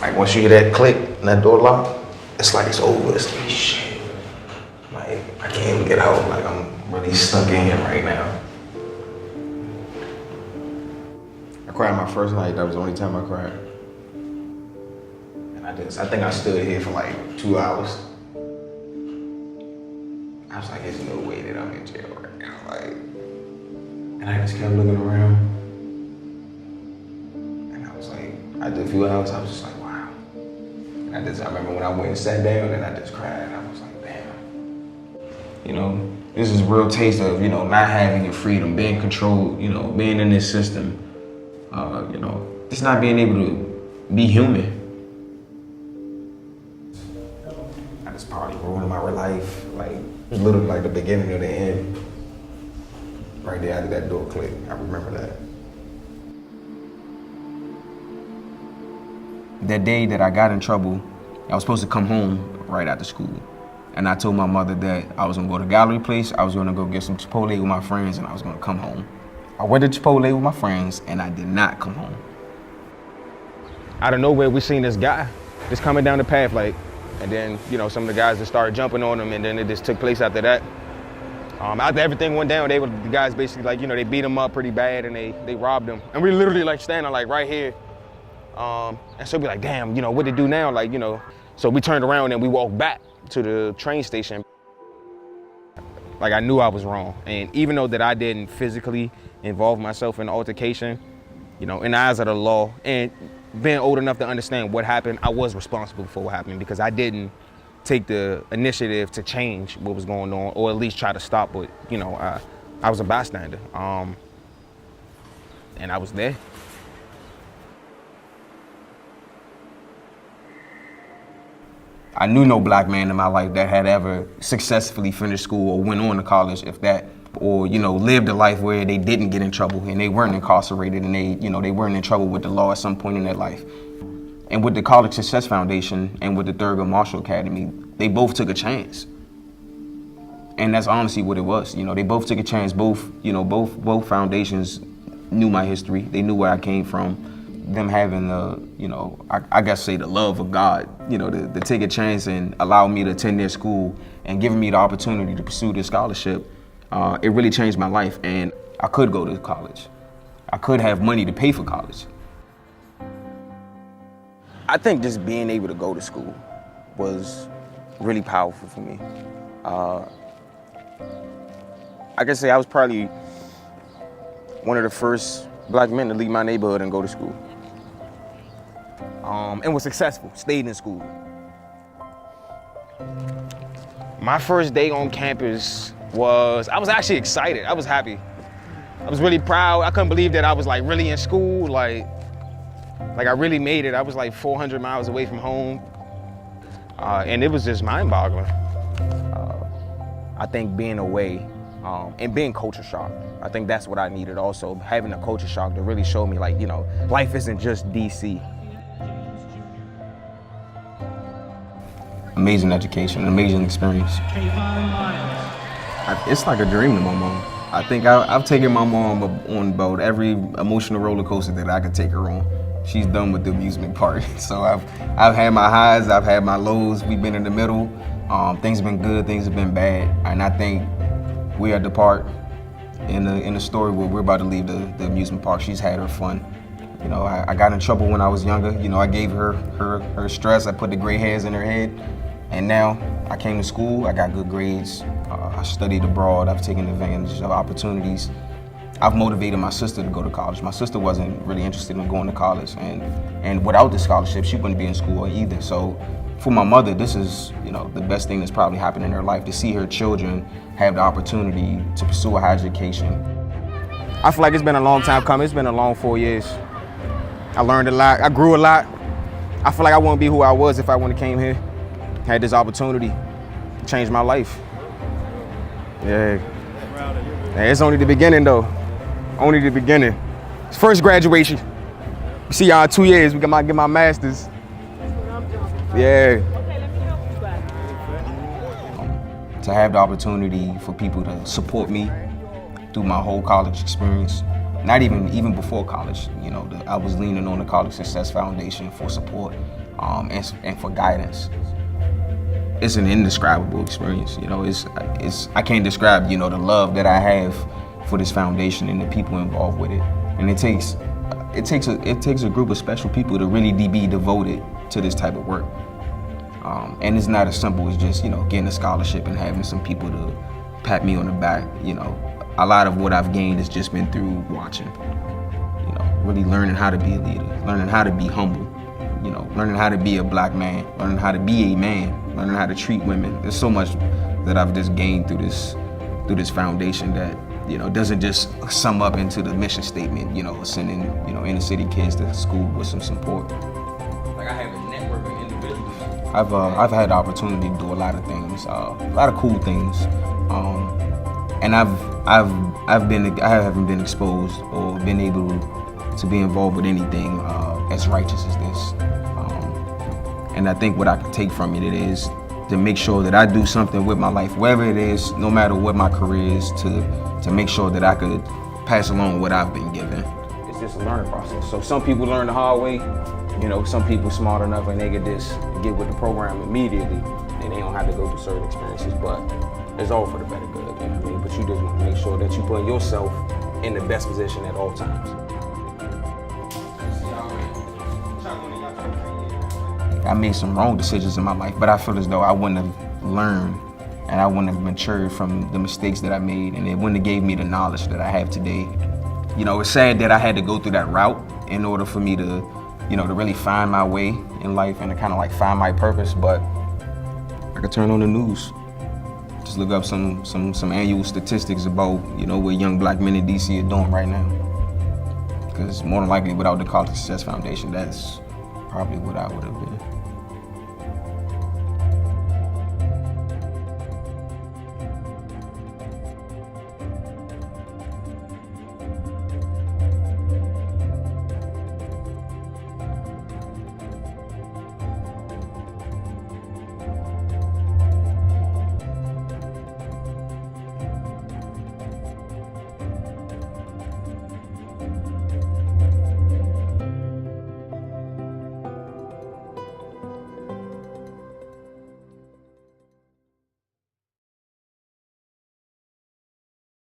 Like once you hear that click and that door lock, it's like it's over. It's like shit. Like I can't even get out. Like I'm really stuck in here right now. I cried my first night. That was the only time I cried. And I think I stood here for like 2 hours. I was like, there's no way that I'm in jail right now. Like, and I just kept looking around. And I was like, after a few hours, I was just like, wow. And I remember when I went and sat down and I just cried. I was like, damn. You know, this is a real taste of, you know, not having your freedom, being controlled, you know, being in this system. You know, just not being able to be human. I just probably ruined my life. Like, it was literally like the beginning of the end. Right there after that door click, I remember that. That day that I got in trouble, I was supposed to come home right after school. And I told my mother that I was gonna go to Gallery Place, I was gonna go get some Chipotle with my friends, and I was gonna come home. I went to Chipotle with my friends, and I did not come home. Out of nowhere, we seen this guy just coming down the path, like, and then, you know, some of the guys just started jumping on him, and then it just took place after that. After everything went down, the guys basically, like, you know, they beat him up pretty bad, and they robbed him. And we literally, like, standing, like, right here. And so we like, damn, you know, what to do now? Like, you know, so we turned around and we walked back to the train station. Like, I knew I was wrong. And even though that I didn't physically involve myself in the altercation, you know, in the eyes of the law, and being old enough to understand what happened, I was responsible for what happened because I didn't take the initiative to change what was going on, or at least try to stop it. You know, I was a bystander, and I was there. I knew no black man in my life that had ever successfully finished school or went on to college, if that, or, you know, lived a life where they didn't get in trouble and they weren't incarcerated and they, you know, they weren't in trouble with the law at some point in their life. And with the College Success Foundation and with the Thurgood Marshall Academy, they both took a chance. And that's honestly what it was. You know, they both took a chance. Both foundations knew my history. They knew where I came from. Them having the, you know, I guess say the love of God, you know, to take a chance and allow me to attend their school and giving me the opportunity to pursue this scholarship, it really changed my life. And I could go to college. I could have money to pay for college. I think just being able to go to school was really powerful for me. I can say I was probably one of the first black men to leave my neighborhood and go to school. And was successful, stayed in school. My first day on campus I was actually excited. I was happy. I was really proud. I couldn't believe that I was like really in school. Like I really made it. I was like 400 miles away from home. And it was just mind-boggling. I think being away and being culture shocked, I think that's what I needed also, having a culture shock to really show me, like, you know, life isn't just DC. Amazing education, amazing experience. It's like a dream to my mom. I think I've taken my mom on about every emotional roller coaster that I could take her on. She's done with the amusement park. So I've had my highs, I've had my lows. We've been in the middle. Things have been good, things have been bad. And I think we are at the part in the story where we're about to leave the amusement park. She's had her fun. You know, I got in trouble when I was younger. You know, I gave her stress. I put the gray hairs in her head. And now I came to school, I got good grades. I studied abroad, I've taken advantage of opportunities. I've motivated my sister to go to college. My sister wasn't really interested in going to college, and without the scholarship, she wouldn't be in school either. So for my mother, this is, you know, the best thing that's probably happened in her life, to see her children have the opportunity to pursue a higher education. I feel like it's been a long time coming. It's been a long 4 years. I learned a lot, I grew a lot. I feel like I wouldn't be who I was if I wouldn't have came here, had this opportunity to change my life. Yeah. And it's only the beginning though. Only the beginning. It's first graduation. We see y'all in 2 years, we get my master's. Yeah. To have the opportunity for people to support me through my whole college experience, not even before college, you know, I was leaning on the College Success Foundation for support. and for guidance. It's an indescribable experience. You know, it's I can't describe, you know, the love that I have for this foundation and the people involved with it. And it takes a group of special people to really be devoted to this type of work. And it's not as simple as just, you know, getting a scholarship and having some people to pat me on the back. You know, a lot of what I've gained has just been through watching. You know, really learning how to be a leader, learning how to be humble. You know, learning how to be a black man, learning how to be a man, learning how to treat women. There's so much that I've just gained through this foundation that, you know, doesn't just sum up into the mission statement, you know, sending, you know, inner city kids to school with some support. Like, I have a network of individuals. I've had the opportunity to do a lot of things, a lot of cool things, and I haven't been exposed or been able to be involved with anything as righteous as this. And I think what I can take from it is to make sure that I do something with my life, wherever it is, no matter what my career is, to make sure that I could pass along what I've been given. It's just a learning process. So some people learn the hard way. You know, some people smart enough and they could just get with the program immediately and they don't have to go through certain experiences, but it's all for the better good. You know what I mean? But you just want to make sure that you put yourself in the best position at all times. I made some wrong decisions in my life, but I feel as though I wouldn't have learned and I wouldn't have matured from the mistakes that I made, and it wouldn't have gave me the knowledge that I have today. You know, it's sad that I had to go through that route in order for me to, you know, to really find my way in life and to kind of like find my purpose, but I could turn on the news. Just look up some annual statistics about, you know, what young black men in DC are doing right now. Because more than likely, without the College Success Foundation, that's probably what I would have been.